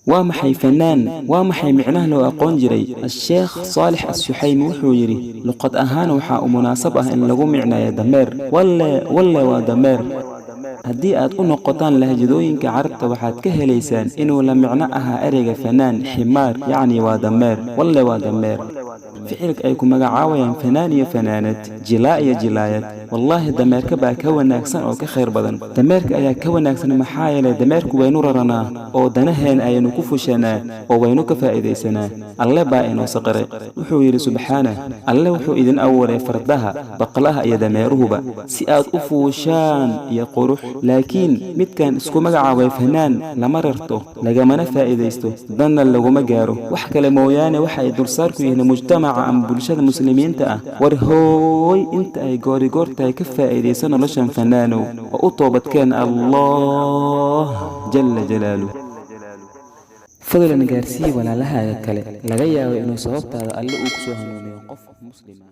وامحي فنان وامحي معناه لو أقون جري الشيخ صالح السحيمي وحويري لقد أهان وحاء مناسبة إن لغو معنى دمير ولا ودمير haddii aad u noqotaan lahjadooyinka carabta waxaad ka helaysaan inuu la micno ahaa ereyga fanaan ximaar yacni waa dameer walle waa dameer ficilka ay ku magacaawayaan fanaan iyo fanaanad jilaa iyo jilaayad wallaahi dameerka baa ka wanaagsan oo ka khayr badan dameerka ayaa ka wanaagsan maxaa yeelay dameerku waynu raranaa oo danaheen aynu ku fushanaa oo waynu ka faa'iidaysanaa alle baa inoo saqaray wuxuu yidhi subxaanah alle wuxuu idin abuuray fardaha baqlaha iyo dameeruhuba si aad u fuushaan iyo qurux laakiin midkan isku magacaabay fanaan lama rarto lagamana faa'iidaysto danna laguma gaaro wax kale mooyaane waxa ay dulsaar ku yihiin mujtamaca ama bulshada muslimiinta ah war hooy inta ay goorigoortahay ka faa'iidaysan noloshan fanaanow oo u toobadkeen allah jalla jalaaluhu fadlan gaarsii walaalahaaga kale laga yaabo inuu sababtaada alle uu ku soo hanuuniyo qof muslima